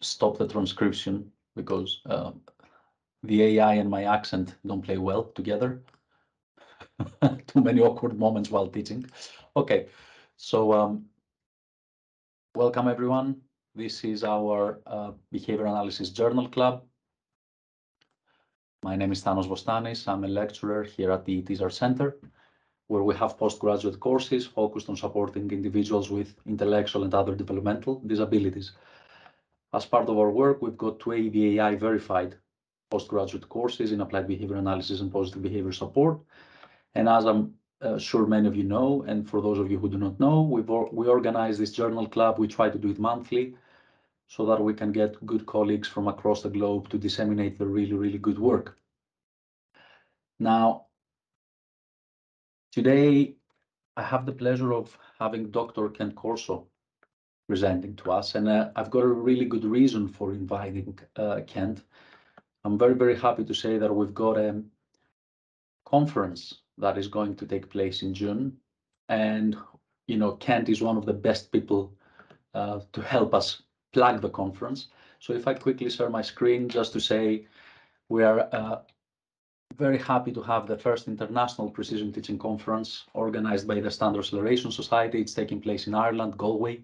stop the transcription because the AI and my accent don't play well together. Too many awkward moments while teaching. Okay, so welcome everyone. This is our Behavior Analysis Journal Club. My name is Thanos Vostanis. I'm a lecturer here at the Tizard Centre, where we have postgraduate courses focused on supporting individuals with intellectual and other developmental disabilities. As part of our work, we've got 2 ABAI verified postgraduate courses in applied behavior analysis and positive behavior support. And as I'm sure many of you know, and for those of you who do not know, we organize this journal club. We try to do it monthly so that we can get good colleagues from across the globe to disseminate the really, really good work. Now, today, I have the pleasure of having Dr. Kent Corso presenting to us, and I've got a really good reason for inviting Kent. I'm very, very happy to say that we've got a conference that is going to take place in June, and Kent is one of the best people to help us plug the conference. So if I quickly share my screen just to say we are very happy to have the first International Precision Teaching Conference organized by the Standard Acceleration Society. It's taking place in Ireland, Galway,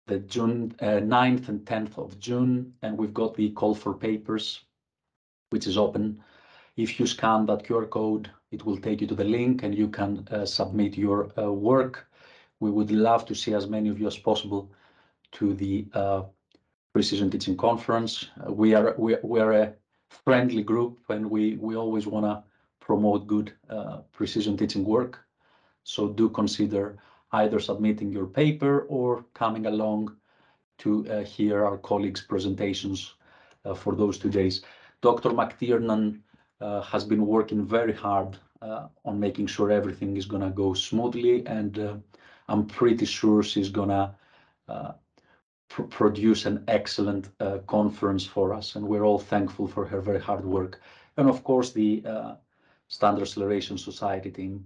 the June 9th and 10th of June, and we've got the call for papers, which is open. If you scan that QR code, it will take you to the link and you can submit your work. We would love to see as many of you as possible to the Precision Teaching Conference. We are a friendly group, and we always want to promote good precision teaching work. So do consider either submitting your paper or coming along to hear our colleagues' presentations for those 2 days. Dr. McTiernan has been working very hard on making sure everything is going to go smoothly, and I'm pretty sure she's going to produce an excellent conference for us, and we're all thankful for her very hard work. And of course, the Standard Acceleration Society team,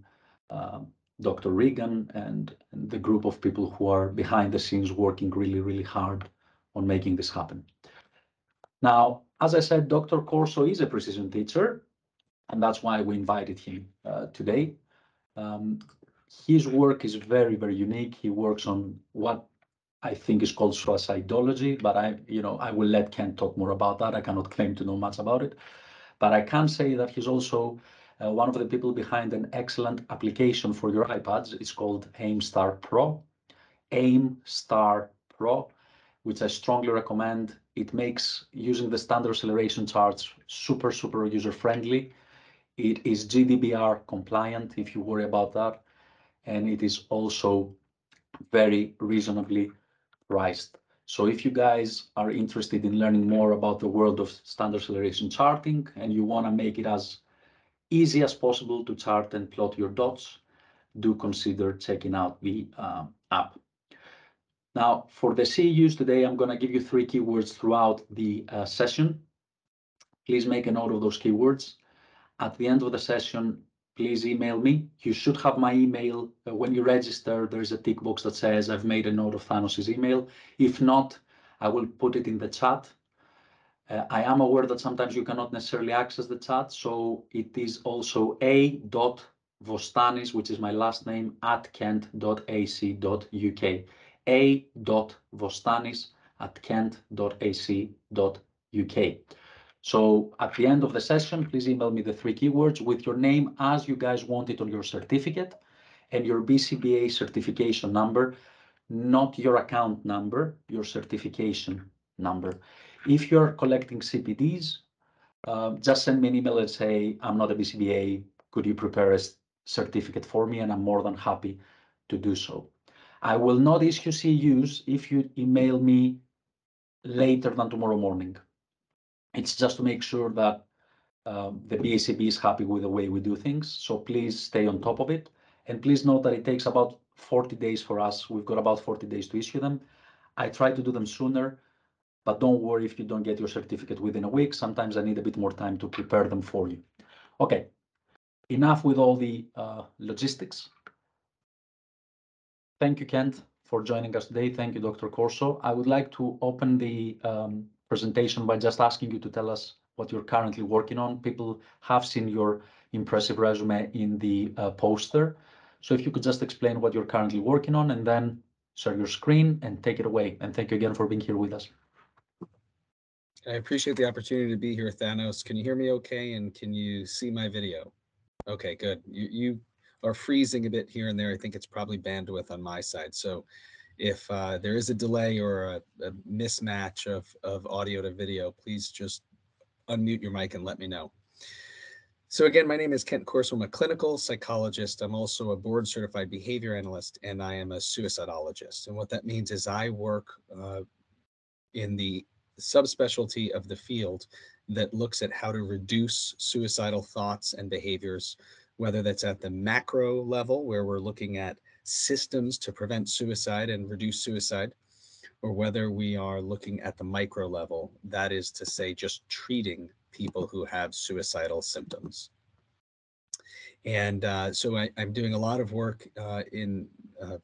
Dr. Regan, and the group of people who are behind the scenes working really, really hard on making this happen. Now, as I said, Dr. Corso is a precision teacher, and that's why we invited him today. His work is very, very unique. He works on what I think is called suicidology, but I will let Ken talk more about that. I cannot claim to know much about it, but I can say that he's also one of the people behind an excellent application for your iPads. It's called AimStar Pro, which I strongly recommend. It makes using the standard acceleration charts super, super user-friendly. It is GDPR compliant, if you worry about that, and it is also very reasonably priced. So if you guys are interested in learning more about the world of standard acceleration charting and you want to make it as easy as possible to chart and plot your dots, do consider checking out the app. Now, for the CEUs today, I'm going to give you 3 keywords throughout the session. Please make a note of those keywords. At the end of the session, please email me. You should have my email. When you register, there's a tick box that says I've made a note of Thanos's email. If not, I will put it in the chat. I am aware that sometimes you cannot necessarily access the chat, so it is also a.vostanis, which is my last name, @kent.ac.uk. a.vostanis@kent.ac.uk. So at the end of the session, please email me the 3 keywords with your name as you guys want it on your certificate and your BCBA certification number, not your account number, your certification number. If you're collecting CPDs, just send me an email and say, I'm not a BCBA, could you prepare a certificate for me? And I'm more than happy to do so. I will not issue CEUs if you email me later than tomorrow morning. It's just to make sure that the BACB is happy with the way we do things. So please stay on top of it. And please note that it takes about 40 days for us. We've got about 40 days to issue them. I try to do them sooner, but don't worry if you don't get your certificate within a week. Sometimes I need a bit more time to prepare them for you. Okay, enough with all the logistics. Thank you, Kent, for joining us today. Thank you, Dr. Corso. I would like to open the presentation by just asking you to tell us what you're currently working on. People have seen your impressive resume in the poster. So if you could just explain what you're currently working on and then share your screen and take it away. And thank you again for being here with us. I appreciate the opportunity to be here, Thanos. Can you hear me okay? And can you see my video? Okay, good. You are freezing a bit here and there. I think it's probably bandwidth on my side. So if there is a delay or a mismatch of audio to video, please just unmute your mic and let me know. So again, my name is Kent Corso. I'm a clinical psychologist. I'm also a board certified behavior analyst, and I am a suicidologist. And what that means is I work in the subspecialty of the field that looks at how to reduce suicidal thoughts and behaviors, whether that's at the macro level, where we're looking at systems to prevent suicide and reduce suicide, or whether we are looking at the micro level, that is to say, just treating people who have suicidal symptoms. And so I'm doing a lot of work in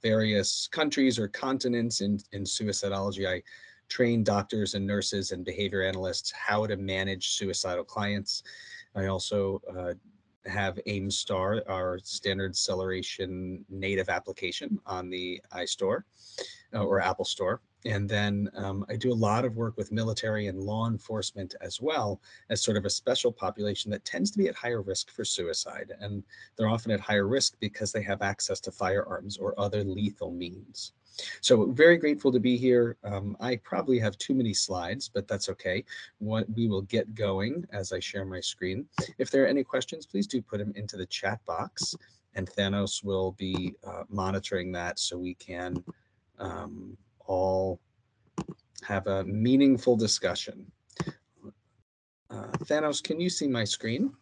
various countries or continents in suicidology. I train doctors and nurses and behavior analysts how to manage suicidal clients. I also have AimStar, our standard acceleration native application on the iStore or Apple Store. And then I do a lot of work with military and law enforcement as well, as sort of a special population that tends to be at higher risk for suicide. And they're often at higher risk because they have access to firearms or other lethal means. So very grateful to be here. I probably have too many slides, but that's okay. We will get going as I share my screen. If there are any questions, please do put them into the chat box, and Thanos will be monitoring that so we can all have a meaningful discussion. Thanos, can you see my screen?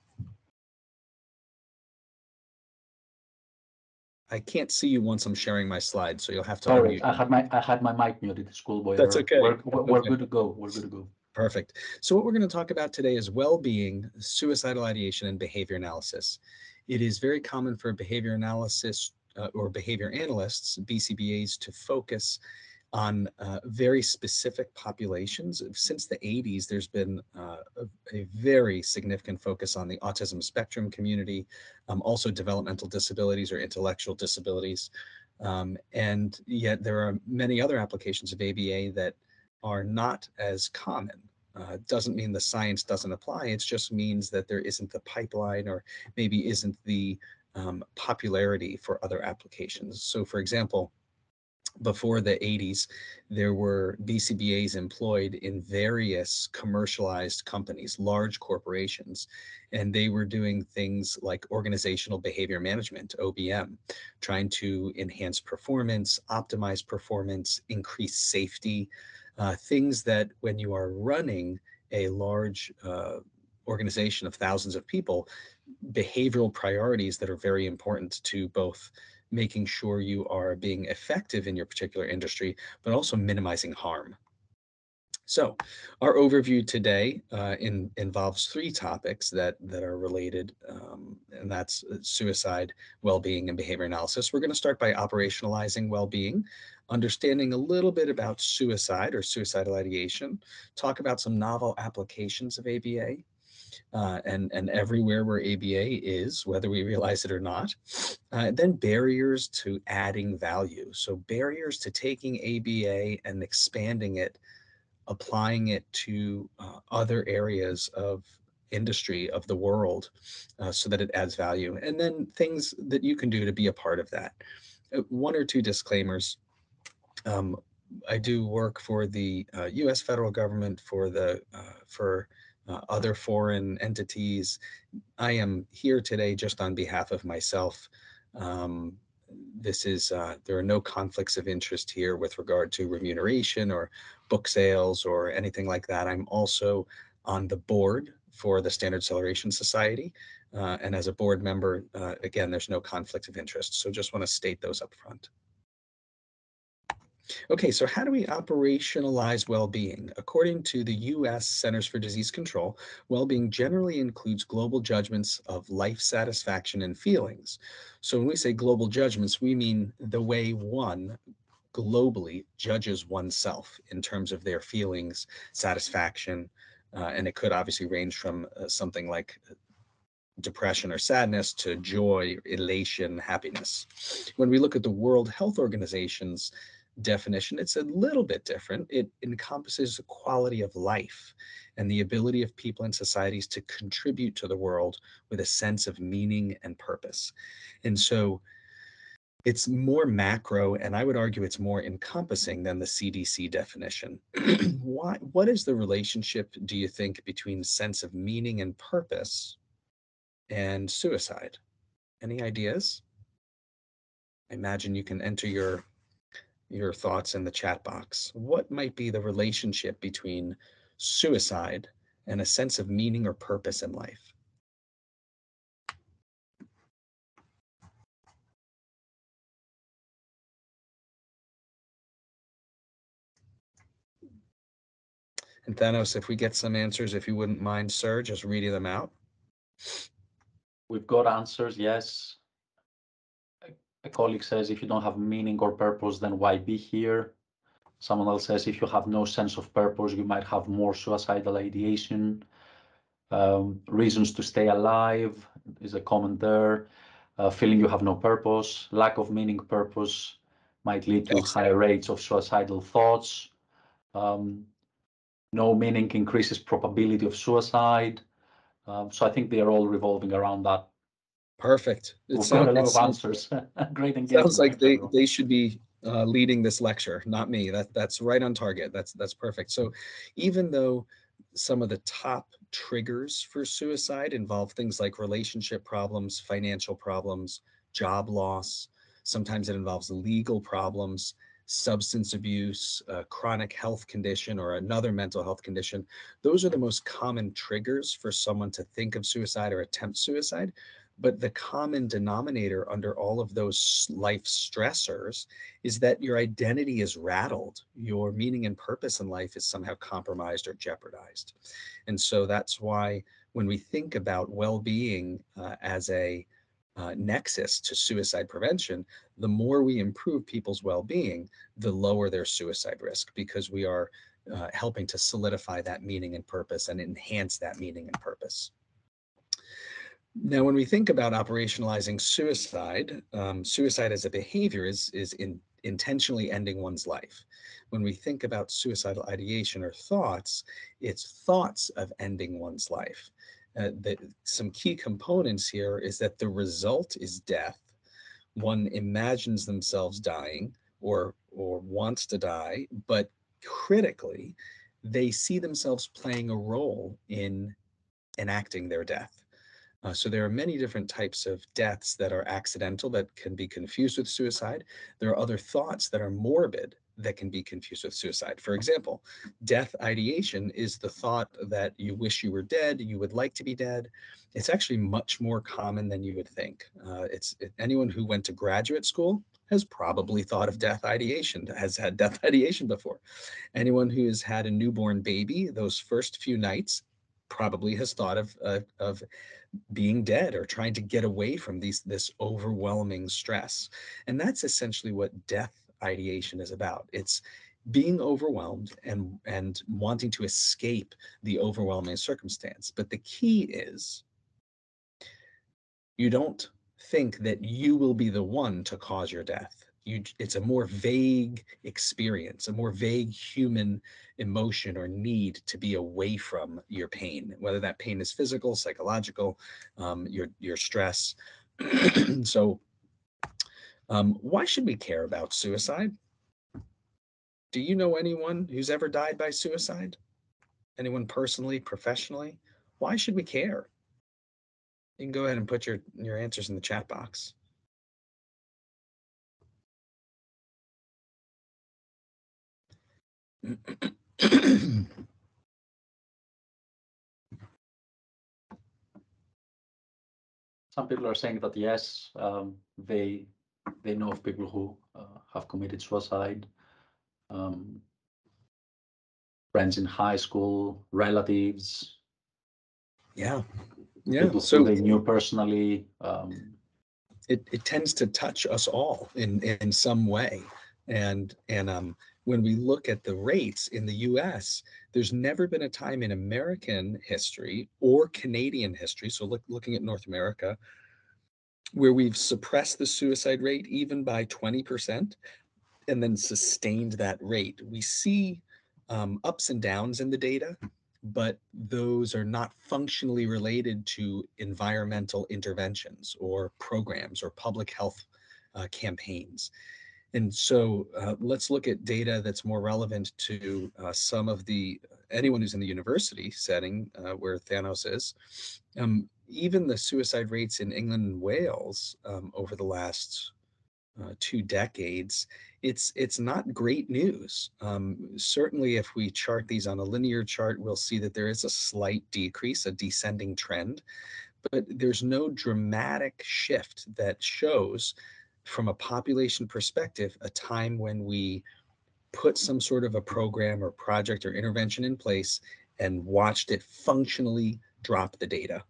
I can't see you once I'm sharing my slides, so you'll have to Sorry, unmute. I had my mic muted, schoolboy. That's okay. We're good to go. We're good to go. Perfect. So what we're going to talk about today is well-being, suicidal ideation, and behavior analysis. It is very common for behavior analysis or behavior analysts, BCBAs, to focus on very specific populations. Since the 80s, there's been a very significant focus on the autism spectrum community, also developmental disabilities or intellectual disabilities. And yet there are many other applications of ABA that are not as common. Doesn't mean the science doesn't apply. It just means that there isn't the pipeline or maybe isn't the popularity for other applications. So for example, before the 80s, there were BCBAs employed in various commercialized companies, large corporations, and they were doing things like organizational behavior management, OBM, trying to enhance performance, optimize performance, increase safety, things that when you are running a large organization of thousands of people, behavioral priorities that are very important to both making sure you are being effective in your particular industry, but also minimizing harm. So our overview today involves three topics that are related, and that's suicide, well-being, and behavior analysis. We're going to start by operationalizing well-being, understanding a little bit about suicide or suicidal ideation, talk about some novel applications of ABA, and everywhere where ABA is, whether we realize it or not. Then barriers to adding value. So barriers to taking ABA and expanding it, applying it to other areas of industry of the world so that it adds value. And then things that you can do to be a part of that. One or two disclaimers. I do work for the U.S. federal government, for other foreign entities. I am here today just on behalf of myself. There are no conflicts of interest here with regard to remuneration or book sales or anything like that. I'm also on the board for the Standard Acceleration Society. And as a board member, again, there's no conflict of interest. So just want to state those up front. Okay, so how do we operationalize well-being? According to the U.S. Centers for Disease Control, well-being generally includes global judgments of life satisfaction and feelings. So when we say global judgments, we mean the way one globally judges oneself in terms of their feelings, satisfaction, and it could obviously range from something like depression or sadness to joy, elation, happiness. When we look at the World Health Organization's definition, it's a little bit different. It encompasses the quality of life and the ability of people and societies to contribute to the world with a sense of meaning and purpose. And so it's more macro, and I would argue it's more encompassing than the CDC definition. What is the relationship, do you think, between sense of meaning and purpose and suicide? Any ideas? I imagine you can enter your thoughts in the chat box. What might be the relationship between suicide and a sense of meaning or purpose in life? And Thanos, if we get some answers, if you wouldn't mind, sir, just reading them out. We've got answers, yes. A colleague says, if you don't have meaning or purpose, then why be here? Someone else says, if you have no sense of purpose, you might have more suicidal ideation. Reasons to stay alive is a comment there. Feeling you have no purpose, lack of meaning, purpose might lead to higher rates of suicidal thoughts. No meaning increases probability of suicide. So I think they are all revolving around that. Perfect. We've got a lot of answers. Great engagement. Sounds like they should be leading this lecture, not me. That's right on target. That's perfect. So even though some of the top triggers for suicide involve things like relationship problems, financial problems, job loss, sometimes it involves legal problems, substance abuse, a chronic health condition, or another mental health condition. Those are the most common triggers for someone to think of suicide or attempt suicide. But the common denominator under all of those life stressors is that your identity is rattled. Your meaning and purpose in life is somehow compromised or jeopardized. And so that's why when we think about well-being as a nexus to suicide prevention, the more we improve people's well-being, the lower their suicide risk, because we are helping to solidify that meaning and purpose and enhance that meaning and purpose. Now, when we think about operationalizing suicide, suicide as a behavior is intentionally ending one's life. When we think about suicidal ideation or thoughts, it's thoughts of ending one's life. Some key components here is that the result is death. One imagines themselves dying or wants to die, but critically, they see themselves playing a role in enacting their death. So there are many different types of deaths that are accidental that can be confused with suicide. There are other thoughts that are morbid that can be confused with suicide. For example, death ideation is the thought that you wish you were dead, you would like to be dead. It's actually much more common than you would think. Anyone who went to graduate school has probably thought of death ideation, has had death ideation before. Anyone who has had a newborn baby, those first few nights, probably has thought of being dead or trying to get away from this overwhelming stress. And that's essentially what death ideation is about. It's being overwhelmed and wanting to escape the overwhelming circumstance. But the key is you don't think that you will be the one to cause your death. It's a more vague experience, a more vague human emotion or need to be away from your pain, whether that pain is physical, psychological, your stress. So why should we care about suicide? Do you know anyone who's ever died by suicide? Anyone personally, professionally? Why should we care? You can go ahead and put your answers in the chat box. Some people are saying that yes, they know of people who have committed suicide. Friends in high school, relatives. Yeah. People who they knew personally. It tends to touch us all in some way. And when we look at the rates in the US, there's never been a time in American history or Canadian history, so looking at North America, where we've suppressed the suicide rate even by 20% and then sustained that rate. We see ups and downs in the data, but those are not functionally related to environmental interventions or programs or public health campaigns. And so let's look at data that's more relevant to some of anyone who's in the university setting where Thanos is. Even the suicide rates in England and Wales over the last 2 decades, it's not great news. Certainly, if we chart these on a linear chart, we'll see that there is a slight decrease, a descending trend, but there's no dramatic shift that shows, from a population perspective, a time when we put some sort of a program or project or intervention in place and watched it functionally drop the data.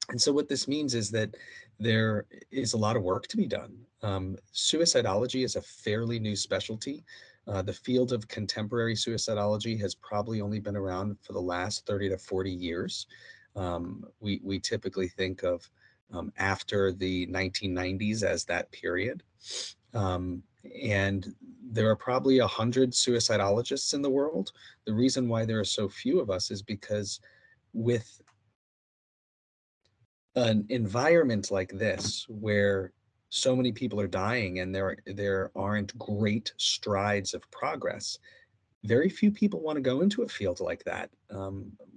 And so what this means is that there is a lot of work to be done. Suicidology is a fairly new specialty. The field of contemporary suicidology has probably only been around for the last 30 to 40 years. We typically think of after the 1990s as that period. And there are probably 100 suicidologists in the world. The reason why there are so few of us is because with an environment like this, where so many people are dying and there aren't great strides of progress, very few people want to go into a field like that.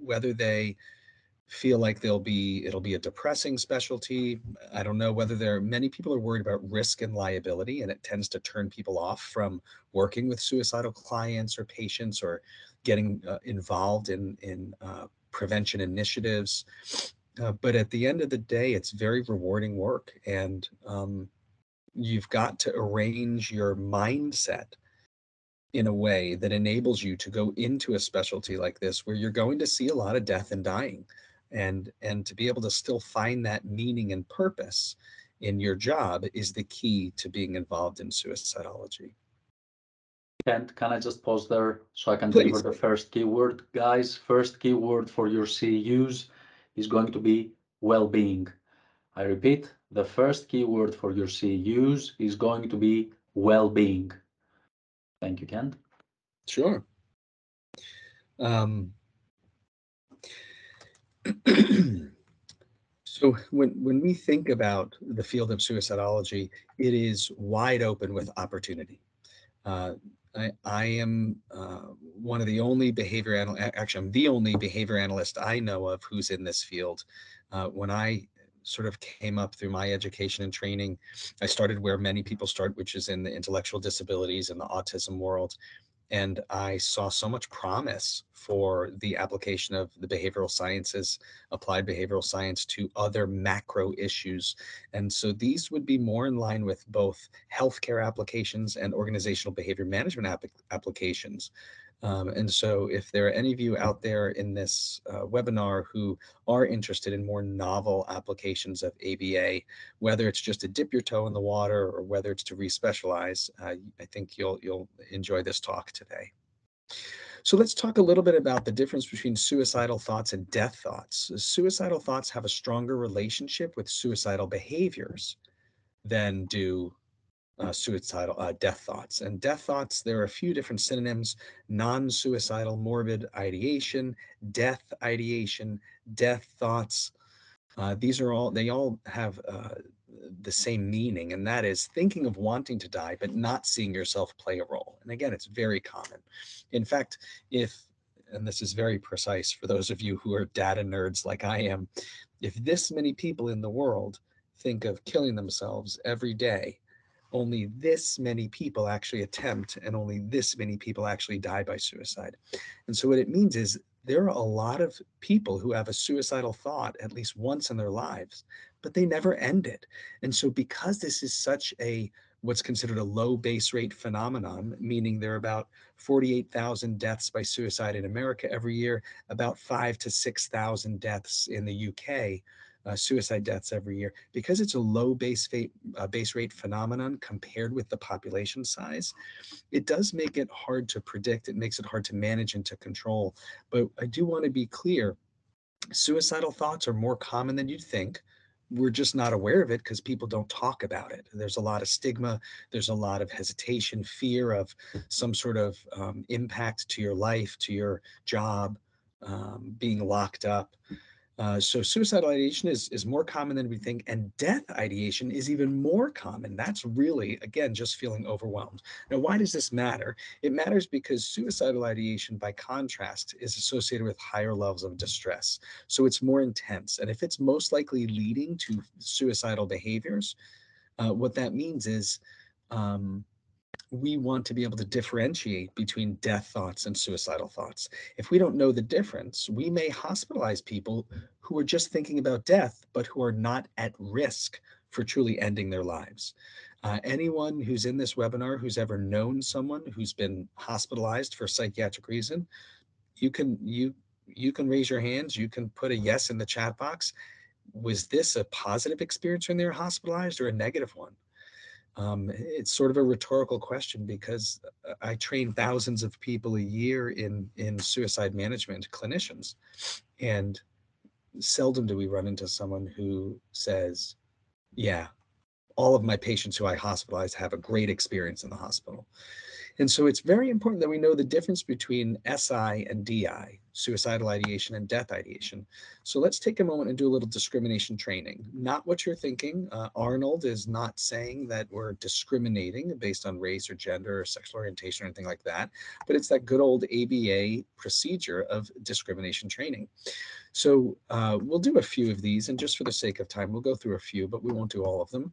Whether they feel like it'll be a depressing specialty, I don't know. Many people are worried about risk and liability, and it tends to turn people off from working with suicidal clients or patients or getting involved in prevention initiatives. But at the end of the day, it's very rewarding work, and you've got to arrange your mindset in a way that enables you to go into a specialty like this, where you're going to see a lot of death and dying, and to be able to still find that meaning and purpose in your job is the key to being involved in suicidology. Can I just pause there so I can Please. deliver the first keyword? Guys, first keyword for your CEUs is going to be well-being. I repeat, the first keyword for your CEUs is going to be well-being. Thank you, Kent. Sure. So when we think about the field of suicidology, it is wide open with opportunity. I am one of the only behavior analysts, actually, I'm the only behavior analyst I know of who's in this field. When I sort of came up through my education and training, I started where many people start, which is in the intellectual disabilities and the autism world. And I saw so much promise for the application of the behavioral sciences, applied behavioral science, to other macro issues. And so these would be more in line with both healthcare applications and organizational behavior management applications. And so if there are any of you out there in this webinar who are interested in more novel applications of ABA, whether it's just to dip your toe in the water or whether it's to respecialize, I think you'll enjoy this talk today. So let's talk a little bit about the difference between suicidal thoughts and death thoughts. Suicidal thoughts have a stronger relationship with suicidal behaviors than do suicidal death thoughts. And death thoughts, there are a few different synonyms: non-suicidal morbid ideation, death ideation, death thoughts. They all have the same meaning, and that is thinking of wanting to die, but not seeing yourself play a role. And again, it's very common. In fact, and this is very precise for those of you who are data nerds like I am, if this many people in the world think of killing themselves every day, only this many people actually attempt, and only this many people actually die by suicide. And so what it means is there are a lot of people who have a suicidal thought at least once in their lives, but they never end it. And so because this is such what's considered a low base rate phenomenon, meaning there are about 48,000 deaths by suicide in America every year, about 5,000 to 6,000 deaths in the UK. suicide deaths every year, because it's a low base rate phenomenon compared with the population size. It does make it hard to predict. It makes it hard to manage and to control. But I do want to be clear, suicidal thoughts are more common than you'd think. We're just not aware of it because people don't talk about it. There's a lot of stigma. There's a lot of hesitation, fear of some sort of impact to your life, to your job, being locked up. So suicidal ideation is more common than we think, and death ideation is even more common. That's really, again, just feeling overwhelmed. Now, why does this matter? It matters because suicidal ideation, by contrast, is associated with higher levels of distress. So it's more intense. And if it's most likely leading to suicidal behaviors, what that means is we want to be able to differentiate between death thoughts and suicidal thoughts. If we don't know the difference, we may hospitalize people who are just thinking about death, but who are not at risk for truly ending their lives. Anyone who's in this webinar who's ever known someone who's been hospitalized for a psychiatric reason, you can raise your hands. You can put a yes in the chat box. Was this a positive experience when they were hospitalized or a negative one? It's sort of a rhetorical question because I train thousands of people a year in suicide management, clinicians, and seldom do we run into someone who says, yeah, all of my patients who I hospitalize have a great experience in the hospital. And so it's very important that we know the difference between SI and DI, suicidal ideation and death ideation. So let's take a moment and do a little discrimination training. Not what you're thinking. Arnold is not saying that we're discriminating based on race or gender or sexual orientation or anything like that, but it's that good old ABA procedure of discrimination training. So we'll do a few of these, and just for the sake of time, we'll go through a few, but we won't do all of them.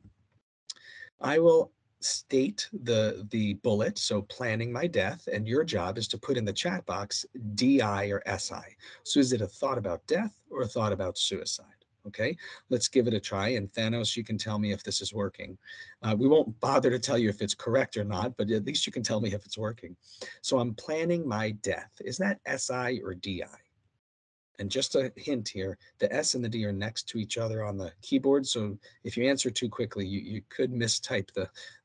I will state the bullet, so planning my death, and your job is to put in the chat box DI or SI. So is it a thought about death or a thought about suicide? Okay, let's give it a try. And Thanos, you can tell me if this is working. We won't bother to tell you if it's correct or not, but at least you can tell me if it's working. So I'm planning my death. Is that SI or DI? And just a hint here, the S and the D are next to each other on the keyboard. So if you answer too quickly, you could mistype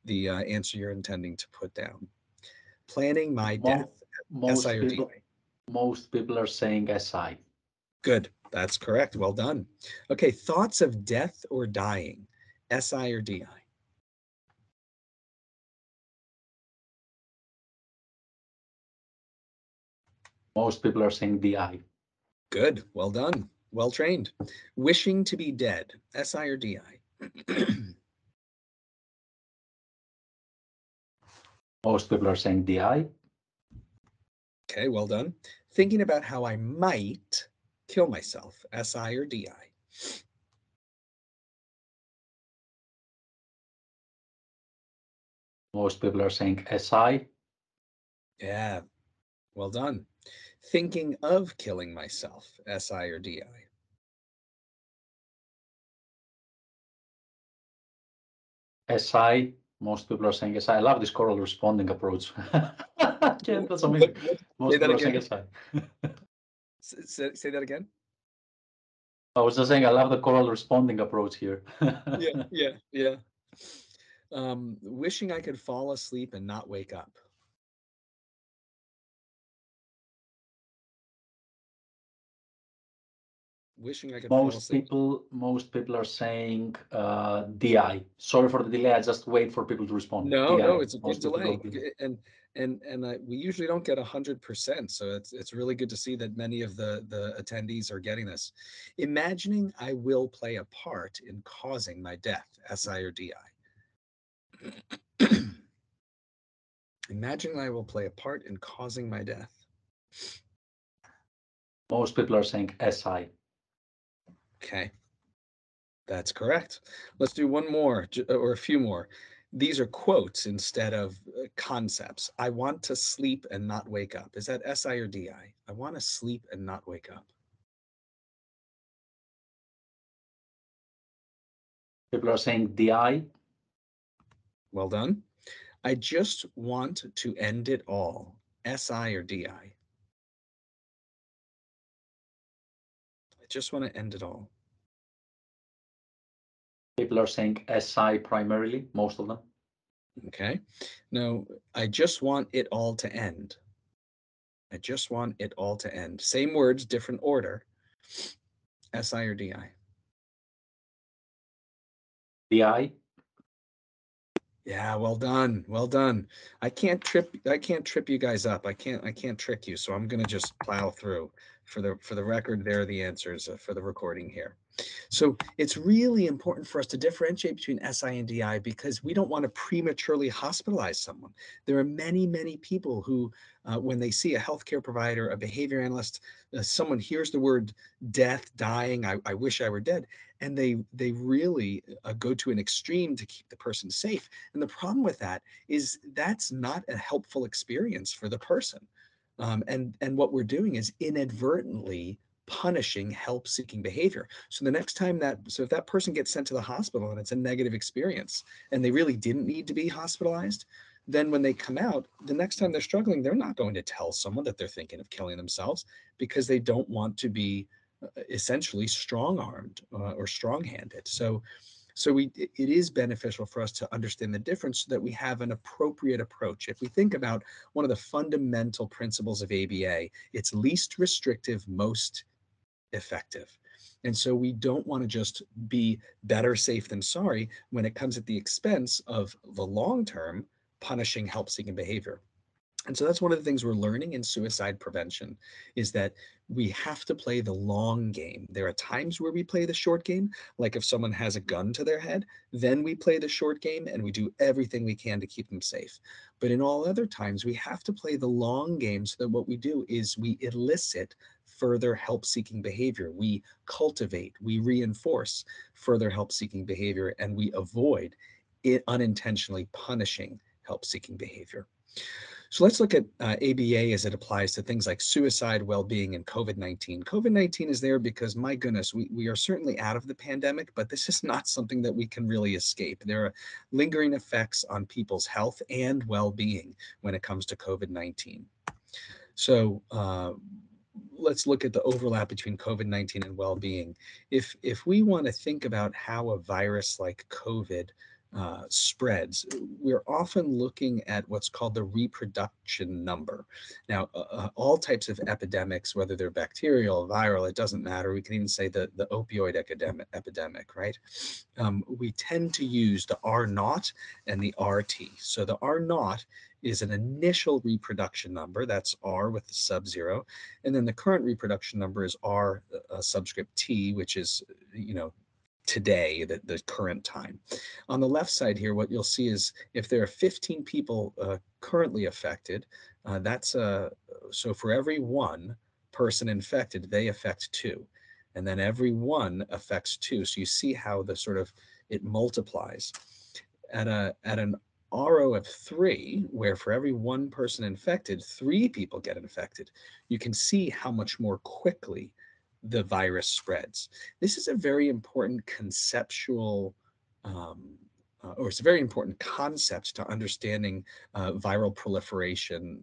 the answer you're intending to put down. Planning my death, SI or DI? Most people are saying SI. Good, that's correct, well done. Okay, thoughts of death or dying, SI or DI? Most people are saying DI. Good, well done, well trained. Wishing to be dead, SI or DI? Most people are saying DI. Okay, well done. Thinking about how I might kill myself, SI or DI? Most people are saying SI. Yeah, well done. Thinking of killing myself, SI or DI? SI. Most people are saying SI. I love this choral responding approach. Yeah, that's What, amazing. what, Most say that people are saying again. SI. Say that again. I was just saying I love the choral responding approach here. Yeah. Wishing I could fall asleep and not wake up. Wishing I could fall asleep. Most people are saying DI. Sorry for the delay. I just wait for people to respond. No, DI. it's a good Most people go delay, DI. and we usually don't get 100%. So it's really good to see that many of the attendees are getting this. Imagining I will play a part in causing my death, SI or DI? Imagining I will play a part in causing my death. Most people are saying SI. Okay, that's correct. Let's do one more or a few more. These are quotes instead of concepts. I want to sleep and not wake up. Is that SI or DI? I want to sleep and not wake up. People are saying DI. Well done. I just want to end it all. SI or DI? I just want to end it all. People are saying SI primarily, most of them. Okay. Now, I just want it all to end. I just want it all to end. Same words, different order. SI or DI? DI. Yeah, well done. Well done. I can't trip you guys up. I can't trick you. So I'm going to just plow through. For the record, there are the answers for the recording here. So it's really important for us to differentiate between SI and DI because we don't want to prematurely hospitalize someone. There are many, many people who, when they see a healthcare provider, a behavior analyst, someone hears the word death, dying, I wish I were dead, and they really go to an extreme to keep the person safe. And the problem with that is that's not a helpful experience for the person. And what we're doing is inadvertently punishing help-seeking behavior. So the next time if that person gets sent to the hospital and it's a negative experience and they really didn't need to be hospitalized, then when they come out, the next time they're struggling, they're not going to tell someone that they're thinking of killing themselves because they don't want to be essentially strong-armed or strong-handed. So it is beneficial for us to understand the difference so that we have an appropriate approach. If we think about one of the fundamental principles of ABA, it's least restrictive, most effective. And so we don't want to just be better safe than sorry when it comes at the expense of the long term punishing help seeking behavior. And so that's one of the things we're learning in suicide prevention is that we have to play the long game. There are times where we play the short game, like if someone has a gun to their head, then we play the short game and we do everything we can to keep them safe. But in all other times, we have to play the long game so that what we do is we elicit further help-seeking behavior. We cultivate, we reinforce further help-seeking behavior, and we avoid it unintentionally punishing help-seeking behavior. So let's look at ABA as it applies to things like suicide, well-being, and COVID-19. COVID-19 is there because, my goodness, we are certainly out of the pandemic, but this is not something that we can really escape. There are lingering effects on people's health and well-being when it comes to COVID-19. So let's look at the overlap between COVID-19 and well-being. If we want to think about how a virus like COVID spreads, we're often looking at what's called the reproduction number. Now, all types of epidemics, whether they're bacterial, viral, it doesn't matter. We can even say the opioid epidemic, right? We tend to use the R naught and the RT. So the R naught is an initial reproduction number, that's R with the sub-zero, and then the current reproduction number is R subscript T, which is, today, the current time. On the left side here, what you'll see is if there are 15 people currently affected, so for every one person infected, they affect two. And then every one affects two. So you see how it multiplies. At an RO of 3, where for every one person infected, 3 people get infected, you can see how much more quickly the virus spreads. This is a very important conceptual, or it's a very important concept to understanding viral proliferation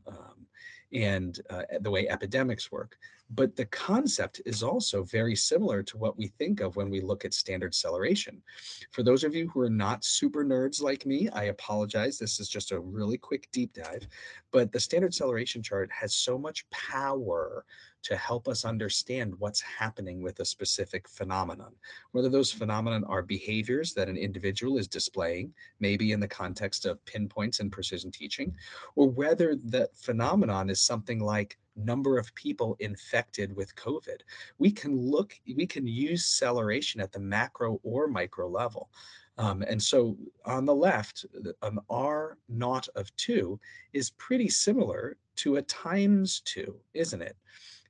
and the way epidemics work. But the concept is also very similar to what we think of when we look at standard acceleration. For those of you who are not super nerds like me, I apologize. This is just a really quick deep dive. But the standard acceleration chart has so much power to help us understand what's happening with a specific phenomenon, whether those phenomenon are behaviors that an individual is displaying, maybe in the context of pinpoints and precision teaching, or whether that phenomenon is something like number of people infected with COVID. We can use acceleration at the macro or micro level. And so on the left, an R naught of 2 is pretty similar to a times 2, isn't it?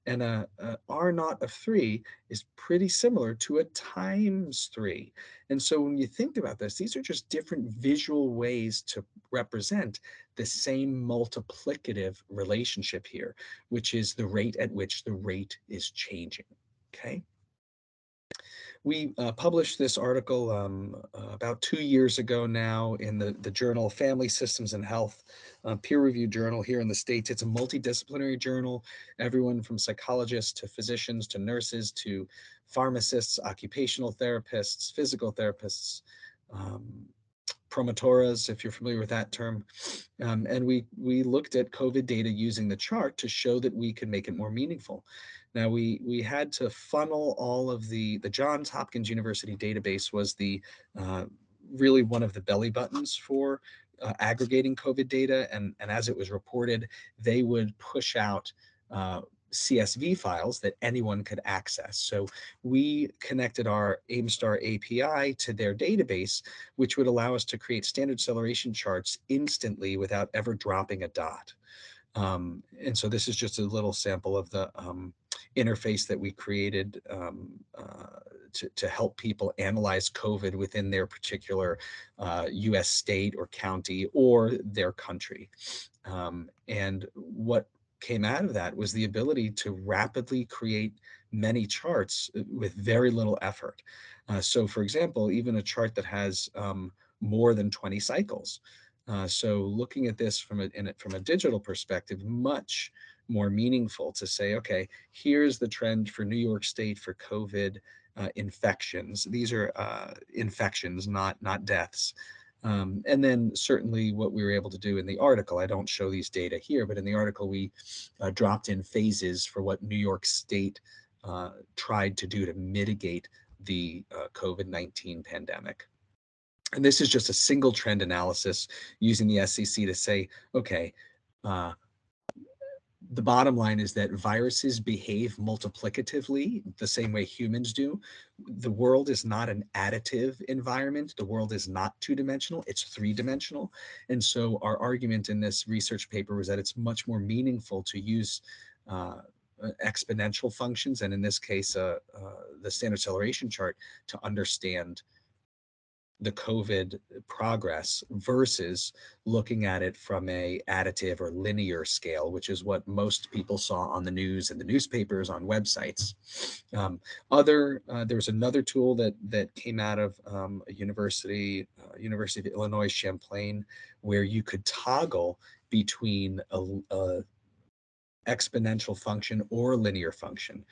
And a R naught of 3 is pretty similar to a times 3. And so when you think about this, these are just different visual ways to represent the same multiplicative relationship here, which is the rate at which the rate is changing. Okay. We published this article about 2 years ago now in the journal Family Systems and Health, peer-reviewed journal here in the States. It's a multidisciplinary journal, everyone from psychologists to physicians to nurses to pharmacists, occupational therapists, physical therapists, promotoras, if you're familiar with that term. And we looked at COVID data using the chart to show that we could make it more meaningful. Now we had to funnel all of the Johns Hopkins University database was the really one of the belly buttons for aggregating COVID data, and as it was reported, they would push out CSV files that anyone could access. So we connected our Aimstar API to their database, which would allow us to create standard acceleration charts instantly without ever dropping a dot. And so this is just a little sample of the interface that we created to help people analyze COVID within their particular US state or county or their country. And what came out of that was the ability to rapidly create many charts with very little effort. So for example, even a chart that has more than 20 cycles. So looking at this from a digital perspective, much more meaningful to say, okay, here's the trend for New York State for COVID infections. These are infections, not deaths. And then certainly what we were able to do in the article, I don't show these data here, but in the article we dropped in phases for what New York State tried to do to mitigate the COVID-19 pandemic. And this is just a single trend analysis using the SEC to say, okay, the bottom line is that viruses behave multiplicatively the same way humans do. The world is not an additive environment. The world is not two-dimensional, it's three-dimensional. And so our argument in this research paper was that it's much more meaningful to use exponential functions, and in this case, the standard acceleration chart, to understand the COVID progress versus looking at it from a additive or linear scale, which is what most people saw on the news and the newspapers, on websites. There was another tool that came out of a University of Illinois Champaign, where you could toggle between a exponential function or linear function.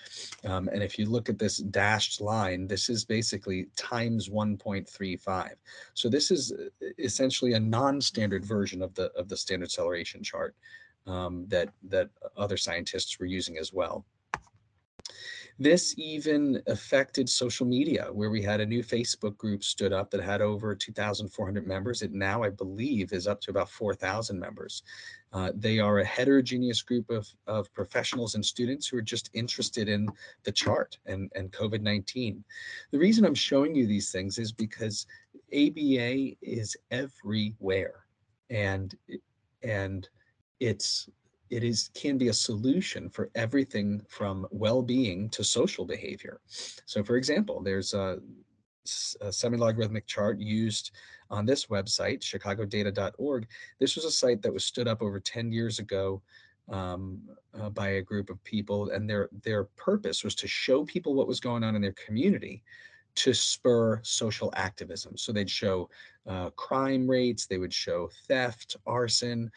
And if you look at this dashed line, this is basically times 1.35. So this is essentially a non-standard version of the standard acceleration chart that other scientists were using as well. This even affected social media, where we had a new Facebook group stood up that had over 2,400 members. It now, I believe, is up to about 4,000 members. They are a heterogeneous group of professionals and students who are just interested in the chart and COVID-19. The reason I'm showing you these things is because ABA is everywhere, and can be a solution for everything from well-being to social behavior. So for example, there's a semi-logarithmic chart used on this website, chicagodata.org. This was a site that was stood up over 10 years ago by a group of people, and their purpose was to show people what was going on in their community to spur social activism. So they'd show crime rates, they would show theft, arson,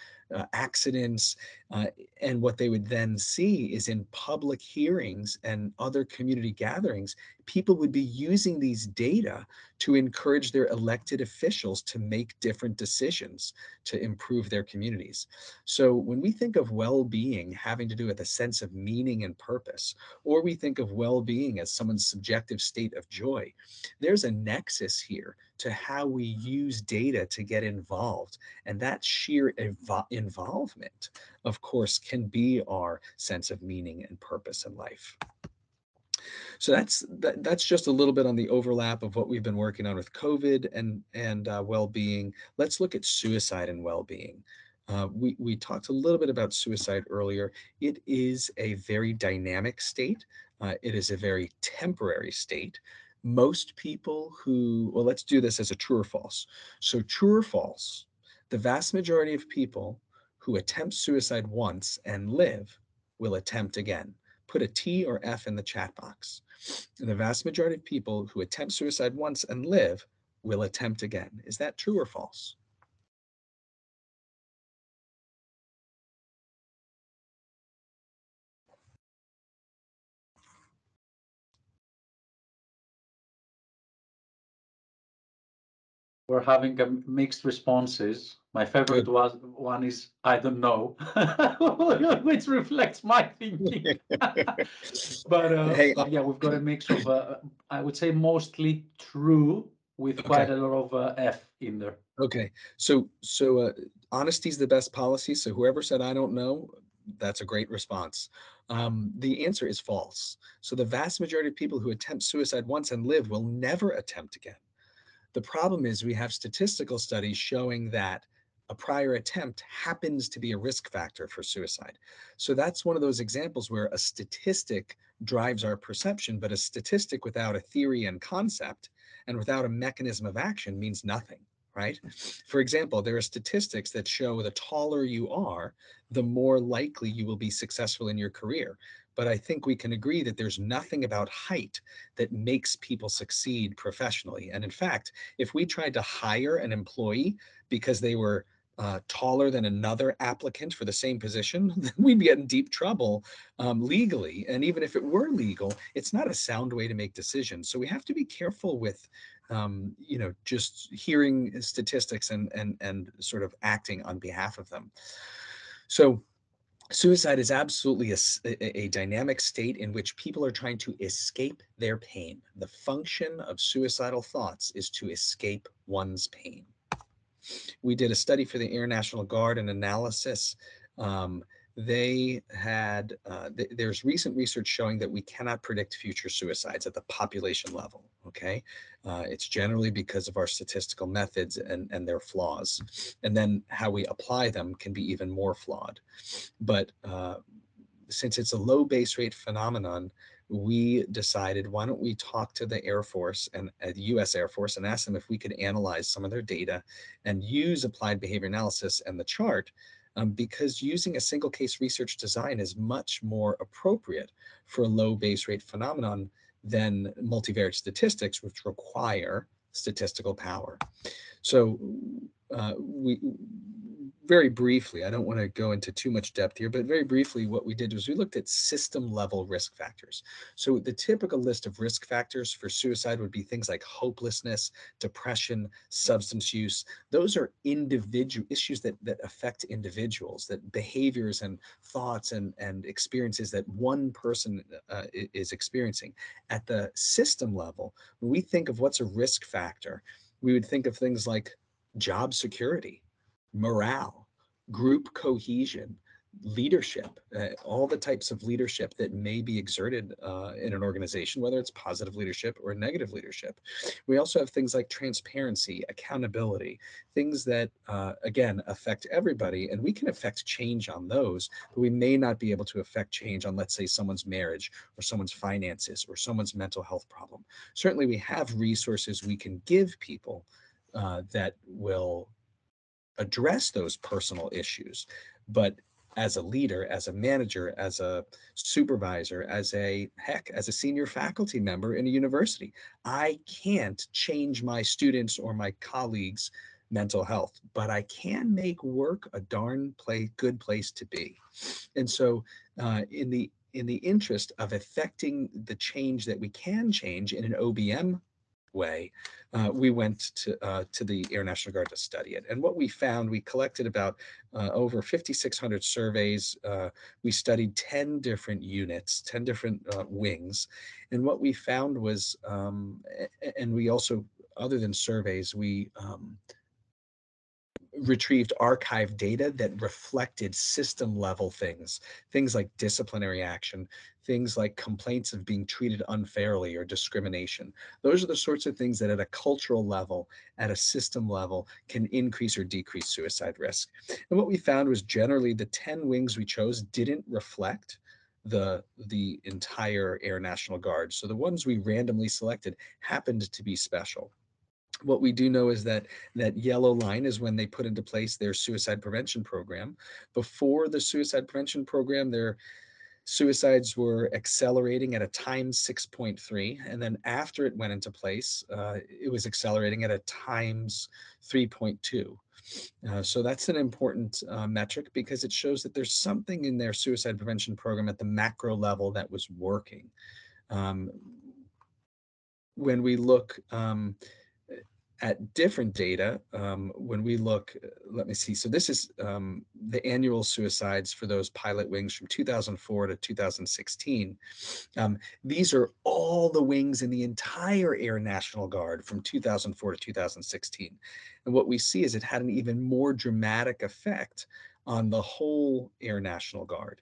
accidents, and what they would then see is in public hearings and other community gatherings, people would be using these data to encourage their elected officials to make different decisions to improve their communities. So when we think of well-being having to do with a sense of meaning and purpose, or we think of well-being as someone's subjective state of joy, there's a nexus here to how we use data to get involved. And that sheer involvement, of course, can be our sense of meaning and purpose in life. So that's just a little bit on the overlap of what we've been working on with COVID and well-being. Let's look at suicide and well-being. We talked a little bit about suicide earlier. It is a very dynamic state. It is a very temporary state. Most people well, let's do this as a true or false. So true or false, the vast majority of people who attempt suicide once and live will attempt again. put a T or F in the chat box. The vast majority of people who attempt suicide once and live will attempt again. Is that true or false? We're having a mixed responses. My favorite Good. one is I don't know, which reflects my thinking. Hey, But yeah, we've got a mix of I would say mostly true with okay. quite a lot of F in there. Okay. So honesty is the best policy. So whoever said I don't know, that's a great response. The answer is false. So the vast majority of people who attempt suicide once and live will never attempt again. The problem is we have statistical studies showing that a prior attempt happens to be a risk factor for suicide. So that's one of those examples where a statistic drives our perception, but a statistic without a theory and concept and without a mechanism of action means nothing, right? For example, there are statistics that show the taller you are, the more likely you will be successful in your career. But I think we can agree that there's nothing about height that makes people succeed professionally. And in fact, if we tried to hire an employee because they were taller than another applicant for the same position, then we'd be in deep trouble legally. And even if it were legal, it's not a sound way to make decisions. So we have to be careful with, just hearing statistics and sort of acting on behalf of them. So suicide is absolutely a dynamic state in which people are trying to escape their pain. The function of suicidal thoughts is to escape one's pain. We did a study for the Air National Guard, an analysis. They had, there's recent research showing that we cannot predict future suicides at the population level, okay? It's generally because of our statistical methods and their flaws. And then how we apply them can be even more flawed. But since it's a low base rate phenomenon, we decided, why don't we talk to the Air Force and the US Air Force and ask them if we could analyze some of their data and use applied behavior analysis and the chart, because using a single case research design is much more appropriate for a low base rate phenomenon than multivariate statistics, which require statistical power. So we very briefly, I don't want to go into too much depth here, but very briefly, what we did was we looked at system level risk factors. So the typical list of risk factors for suicide would be things like hopelessness, depression, substance use. Those are individual issues that affect individuals, that behaviors and thoughts and experiences that one person is experiencing. At the system level, when we think of what's a risk factor, we would think of things like job security, morale, group cohesion, leadership, all the types of leadership that may be exerted in an organization, whether it's positive leadership or negative leadership. We also have things like transparency, accountability, things that, again, affect everybody, and we can affect change on those, but we may not be able to affect change on, let's say, someone's marriage or someone's finances or someone's mental health problem. Certainly, we have resources we can give people that will address those personal issues. But as a leader, as a manager, as a supervisor, as a senior faculty member in a university, I can't change my students or my colleagues' mental health, but I can make work a darn good place to be. And so in the interest of affecting the change that we can change in an OBM way, we went to the Air National Guard to study it. And what we found, we collected about over 5,600 surveys. We studied 10 different units, 10 different wings. And what we found was, and we also, other than surveys, we retrieved archived data that reflected system level things like disciplinary action, things like complaints of being treated unfairly or discrimination. Those are the sorts of things that at a cultural level, at a system level, can increase or decrease suicide risk. And what we found was generally the 10 wings we chose didn't reflect the entire Air National Guard. So the ones we randomly selected happened to be special. What we do know is that yellow line is when they put into place their suicide prevention program. Before the suicide prevention program, Suicides were accelerating at a times 6.3, and then after it went into place, it was accelerating at a times 3.2. So that's an important metric because it shows that there's something in their suicide prevention program at the macro level that was working. When we look at different data, when we look, let me see. So this is the annual suicides for those pilot wings from 2004 to 2016. These are all the wings in the entire Air National Guard from 2004 to 2016. And what we see is it had an even more dramatic effect on the whole Air National Guard.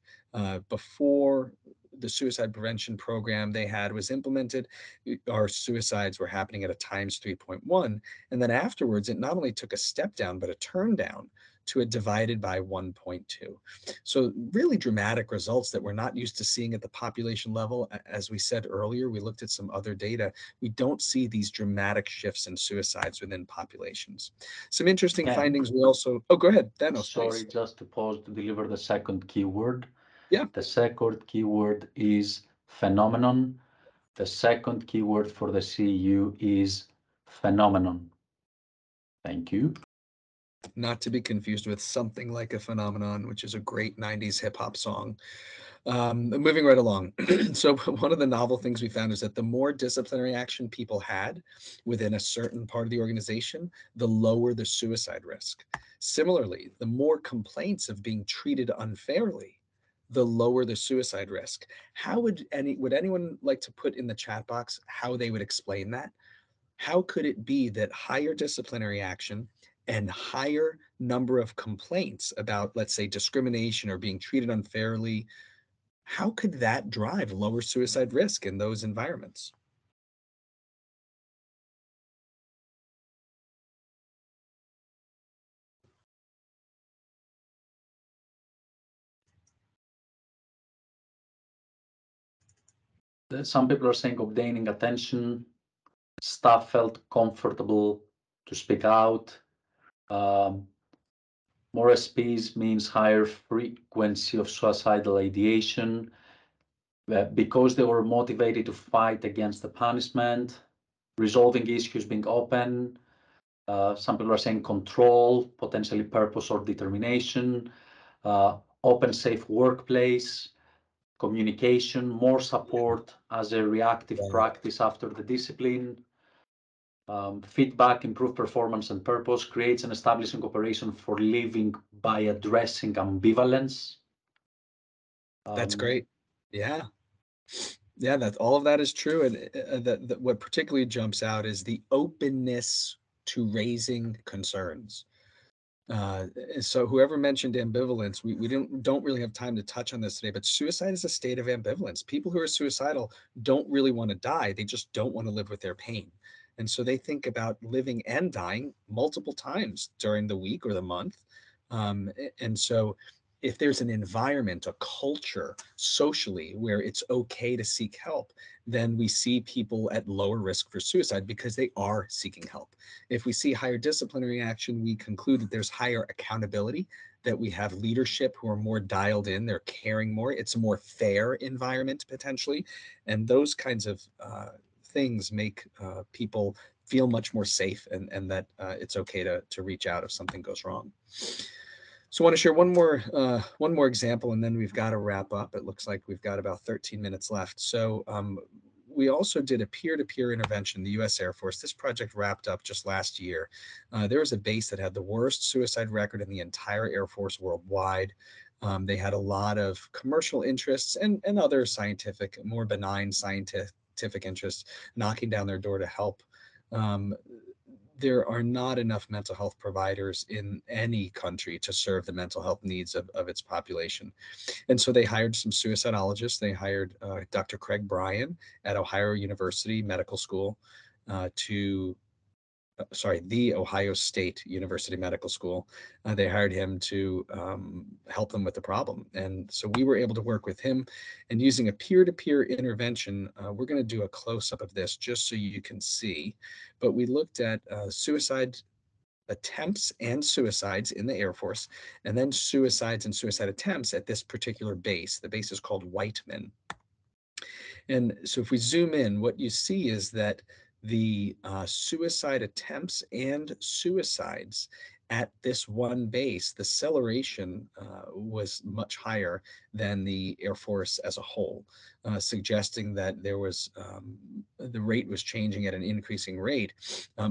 Before the suicide prevention program they had was implemented, our suicides were happening at a times 3.1. And then afterwards, it not only took a step down, but a turn down to a divided by 1.2. So really dramatic results that we're not used to seeing at the population level. As we said earlier, we looked at some other data. We don't see these dramatic shifts in suicides within populations. Some interesting findings. We also, oh, go ahead, Thanos, Sorry, please. just to pause to deliver the second keyword. Yeah. The second keyword is phenomenon. The second keyword for the CEU is phenomenon. Thank you. Not to be confused with Something Like a Phenomenon, which is a great 90s hip hop song. Moving right along. So one of the novel things we found is that the more disciplinary action people had within a certain part of the organization, the lower the suicide risk. Similarly, the more complaints of being treated unfairly, the lower the suicide risk. How would anyone like to put in the chat box how they would explain that? How could it be that higher disciplinary action and higher number of complaints about, let's say, discrimination or being treated unfairly, how could that drive lower suicide risk in those environments? Some people are saying obtaining attention. Staff felt comfortable to speak out. More SPs means higher frequency of suicidal ideation because they were motivated to fight against the punishment, resolving issues, being open. Some people are saying control, potentially purpose or determination, open, safe workplace, communication, more support as a reactive practice after the discipline. Feedback, improve performance and purpose, creates an establishing operation for living by addressing ambivalence. That's great. Yeah. Yeah, that all of that is true. And that what particularly jumps out is the openness to raising concerns. So whoever mentioned ambivalence, we don't really have time to touch on this today, but suicide is a state of ambivalence. People who are suicidal don't really want to die. They just don't want to live with their pain. And so they think about living and dying multiple times during the week or the month. And so if there's an environment, a culture socially where it's okay to seek help, then we see people at lower risk for suicide because they are seeking help. If we see higher disciplinary action, we conclude that there's higher accountability, that we have leadership who are more dialed in, they're caring more. It's a more fair environment potentially. And those kinds of things make people feel much more safe and that it's okay to reach out if something goes wrong. So I want to share one more example, and then we've got to wrap up. It looks like we've got about 13 minutes left. So we also did a peer-to-peer intervention in the U.S. Air Force. This project wrapped up just last year. There was a base that had the worst suicide record in the entire Air Force worldwide. They had a lot of commercial interests and other scientific, more benign scientific interests knocking down their door to help. There are not enough mental health providers in any country to serve the mental health needs of its population. And so they hired some suicidologists. They hired Dr. Craig Bryan at Ohio University Medical School the Ohio State University Medical School. They hired him to help them with the problem. And so we were able to work with him, and using a peer-to-peer intervention, we're going to do a close-up of this just so you can see. But we looked at suicide attempts and suicides in the Air Force, and then suicides and suicide attempts at this particular base. The base is called Whiteman. And so if we zoom in, what you see is that the suicide attempts and suicides at this one base, the acceleration was much higher than the Air Force as a whole, suggesting that there was the rate was changing at an increasing rate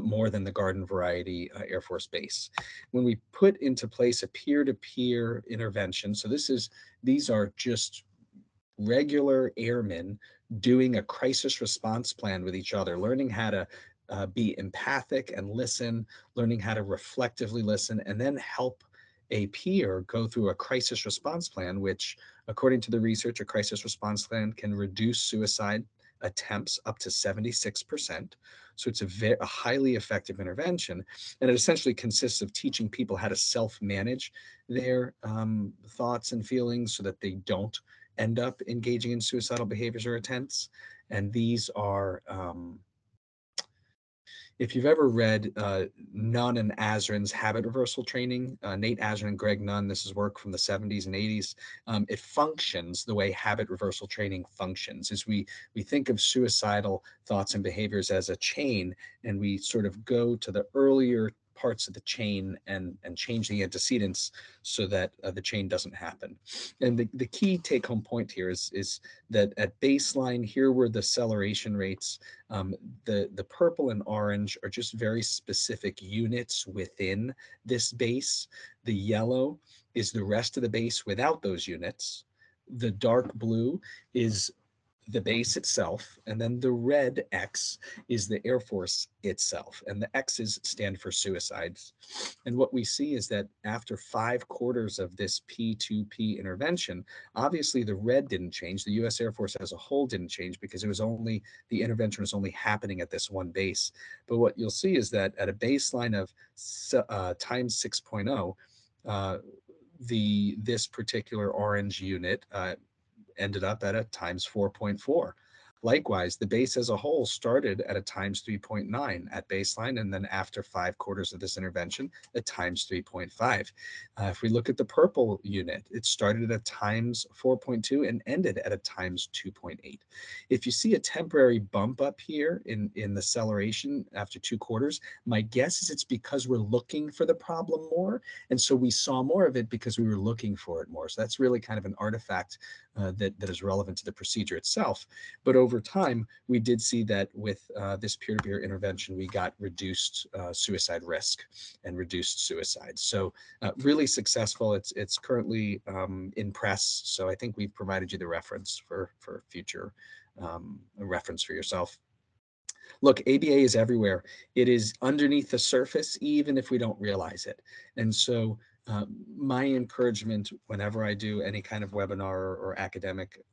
more than the garden variety Air Force base. When we put into place a peer-to-peer intervention, so these are just regular airmen doing a crisis response plan with each other, learning how to be empathic and listen, learning how to reflectively listen, and then help a peer go through a crisis response plan, which, according to the research, a crisis response plan can reduce suicide attempts up to 76%. So it's a highly effective intervention. And it essentially consists of teaching people how to self-manage their thoughts and feelings so that they don't end up engaging in suicidal behaviors or attempts. And these are, if you've ever read Nunn and Azrin's Habit Reversal Training, Nate Azrin and Greg Nunn, this is work from the 70s and 80s. It functions the way habit reversal training functions. Is we think of suicidal thoughts and behaviors as a chain, and we sort of go to the earlier parts of the chain and change the antecedents so that the chain doesn't happen. And the key take-home point here is that at baseline, here were the acceleration rates. The purple and orange are just very specific units within this base. The yellow is the rest of the base without those units. The dark blue is the base itself, and then the red X is the Air Force itself, and the X's stand for suicides. And what we see is that after 5 quarters of this P2P intervention, obviously the red didn't change. The US Air Force as a whole didn't change because the intervention was only happening at this one base. But what you'll see is that at a baseline of times 6.0, this particular orange unit ended up at a times 4.4. Likewise, the base as a whole started at a times 3.9 at baseline, and then after 5 quarters of this intervention, at times 3.5. If we look at the purple unit, it started at a times 4.2 and ended at a times 2.8. If you see a temporary bump up here in the acceleration after 2 quarters, my guess is it's because we're looking for the problem more, and so we saw more of it because we were looking for it more. So that's really kind of an artifact that is relevant to the procedure itself. But over time, we did see that with this peer-to-peer intervention, we got reduced suicide risk and reduced suicide. So really successful. It's currently in press. So I think we've provided you the reference for future reference for yourself. Look, ABA is everywhere. It is underneath the surface, even if we don't realize it. And so my encouragement whenever I do any kind of webinar or academic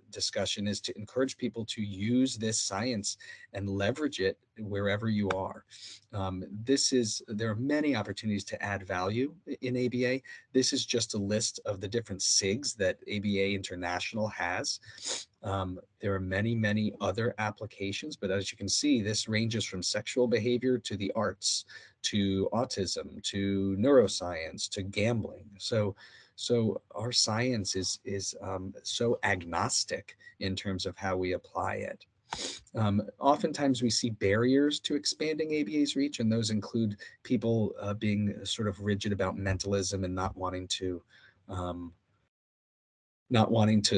discussion is to encourage people to use this science and leverage it wherever you are. There are many opportunities to add value in ABA. This is just a list of the different SIGs that ABA International has. There are many, many other applications, but as you can see, this ranges from sexual behavior to the arts, to autism, to neuroscience, to gambling. So our science is so agnostic in terms of how we apply it. Oftentimes we see barriers to expanding ABA's reach, and those include people being sort of rigid about mentalism and not wanting to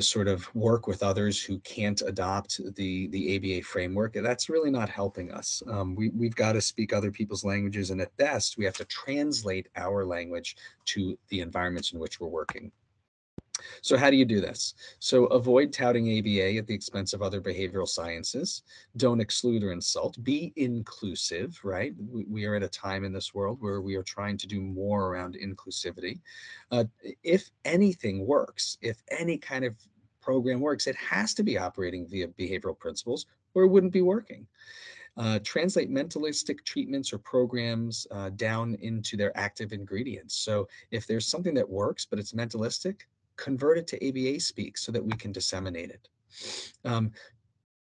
sort of work with others who can't adopt the ABA framework. And that's really not helping us. We've got to speak other people's languages, and at best, we have to translate our language to the environments in which we're working. So how do you do this? So avoid touting ABA at the expense of other behavioral sciences. Don't exclude or insult. Be inclusive, right? We are at a time in this world where we are trying to do more around inclusivity. If anything works, if any kind of program works, it has to be operating via behavioral principles or it wouldn't be working. Translate mentalistic treatments or programs down into their active ingredients. So if there's something that works, but it's mentalistic, convert it to ABA speak so that we can disseminate it.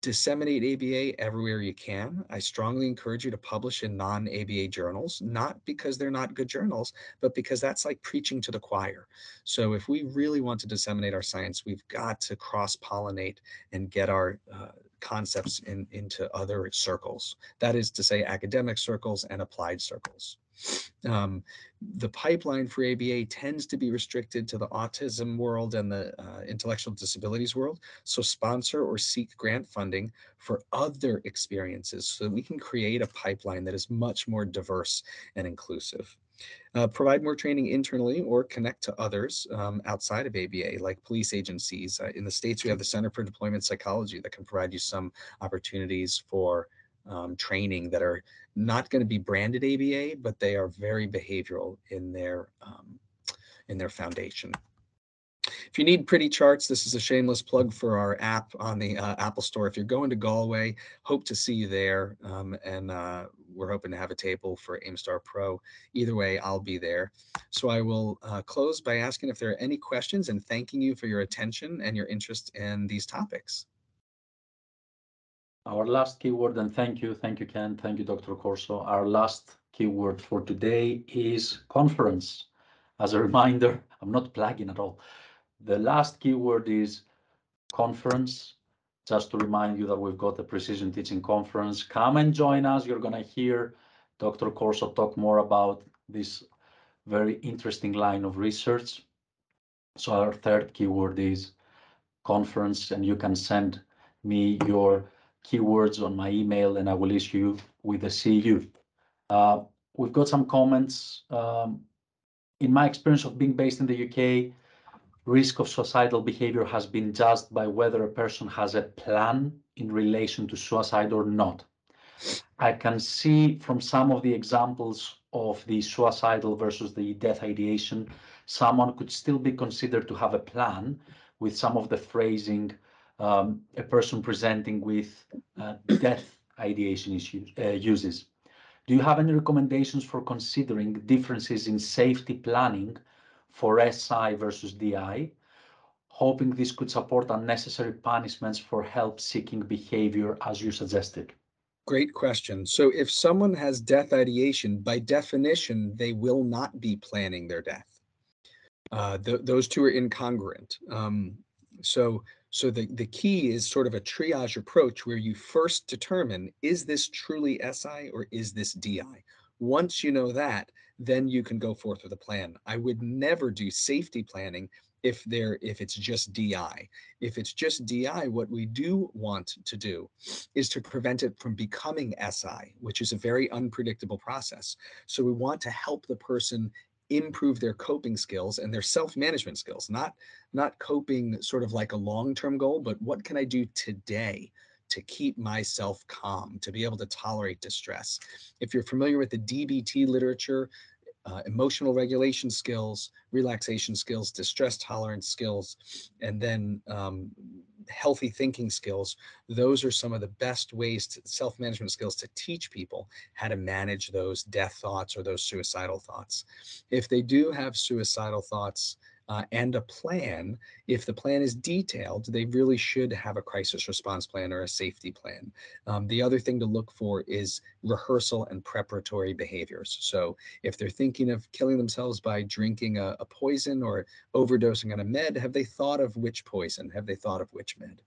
Disseminate ABA everywhere you can. I strongly encourage you to publish in non-ABA journals, not because they're not good journals, but because that's like preaching to the choir. So if we really want to disseminate our science, we've got to cross-pollinate and get our concepts into other circles. That is to say, academic circles and applied circles. The pipeline for ABA tends to be restricted to the autism world and the intellectual disabilities world. So sponsor or seek grant funding for other experiences so that we can create a pipeline that is much more diverse and inclusive. Provide more training internally or connect to others outside of ABA, like police agencies. In the States, we have the Center for Deployment Psychology that can provide you some opportunities for training that are not going to be branded ABA, but they are very behavioral in their foundation. If you need pretty charts, this is a shameless plug for our app on the Apple Store. If you're going to Galway, hope to see you there. And we're hoping to have a table for AimStar Pro. Either way, I'll be there. So I will close by asking if there are any questions and thanking you for your attention and your interest in these topics. Our last keyword, and thank you, Ken, thank you, Dr. Corso. Our last keyword for today is conference. As a reminder, I'm not plugging at all. The last keyword is conference. Just to remind you that we've got a precision teaching conference. Come and join us. You're going to hear Dr. Corso talk more about this very interesting line of research. So our third keyword is conference, and you can send me your keywords on my email and I will issue with a CU. We've got some comments. In my experience of being based in the UK, risk of suicidal behavior has been judged by whether a person has a plan in relation to suicide or not. I can see from some of the examples of the suicidal versus the death ideation, someone could still be considered to have a plan with some of the phrasing a person presenting with death ideation issues, uses. Do you have any recommendations for considering differences in safety planning for SI versus DI? Hoping this could support unnecessary punishments for help-seeking behavior as you suggested. Great question. So if someone has death ideation, by definition, they will not be planning their death. Those two are incongruent. So the key is sort of a triage approach where you first determine, is this truly SI or is this DI? Once you know that, then you can go forth with a plan. I would never do safety planning if it's just DI. If it's just DI, what we do want to do is to prevent it from becoming SI, which is a very unpredictable process. So we want to help the person improve their coping skills and their self-management skills, not coping sort of like a long-term goal, but what can I do today to keep myself calm, to be able to tolerate distress. If you're familiar with the DBT literature, emotional regulation skills, relaxation skills, distress tolerance skills, and then healthy thinking skills. Those are some of the best ways to self-management skills to teach people how to manage those death thoughts or those suicidal thoughts. If they do have suicidal thoughts, and a plan, if the plan is detailed, they really should have a crisis response plan or a safety plan. The other thing to look for is rehearsal and preparatory behaviors. So if they're thinking of killing themselves by drinking a poison or overdosing on a med, have they thought of which poison? Have they thought of which med?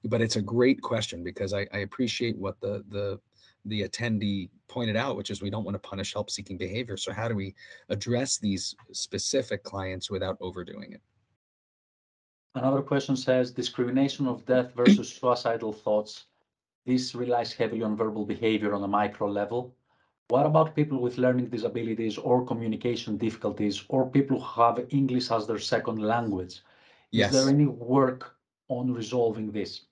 But it's a great question because I appreciate what the attendee pointed out, which is we don't want to punish help-seeking behavior. So how do we address these specific clients without overdoing it? Another question says, discrimination of death versus suicidal thoughts. This relies heavily on verbal behavior on a micro level. What about people with learning disabilities or communication difficulties or people who have English as their second language? Is there Yes. any work on resolving this?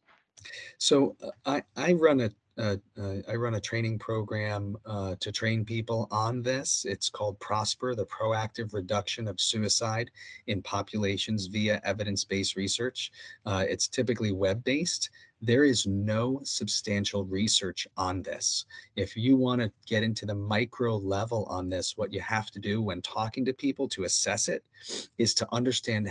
So I run a training program to train people on this. It's called Prosper, the Proactive Reduction of Suicide in Populations via Evidence-Based Research. It's typically web-based. There is no substantial research on this. If you want to get into the micro level on this, what you have to do when talking to people to assess it is to understand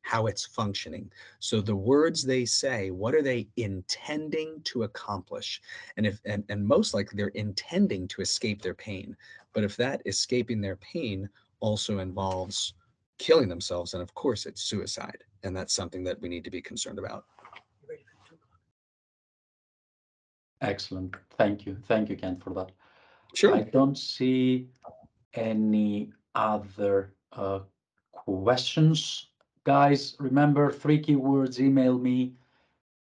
how it's functioning. So the words they say, what are they intending to accomplish? And if and most likely they're intending to escape their pain. But if that escaping their pain also involves killing themselves, then of course it's suicide. And that's something that we need to be concerned about. Excellent. Thank you. Thank you, Ken, for that. Sure. I don't see any other questions. Guys, remember 3 keywords, email me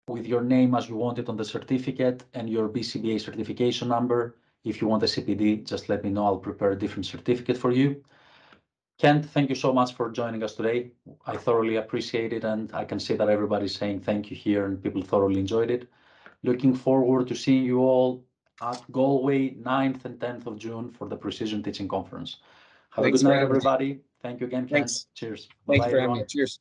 with your name as you want it on the certificate and your BCBA certification number. If you want a CPD, just let me know. I'll prepare a different certificate for you. Kent, thank you so much for joining us today. I thoroughly appreciate it, and I can see that everybody's saying thank you here and people thoroughly enjoyed it. Looking forward to seeing you all at Galway, 9th and 10th of June for the Precision Teaching Conference. Have a good night, everybody. Thank you again, Ken. Thanks. Cheers. Thank Bye-bye, you for having me. everyone. Cheers.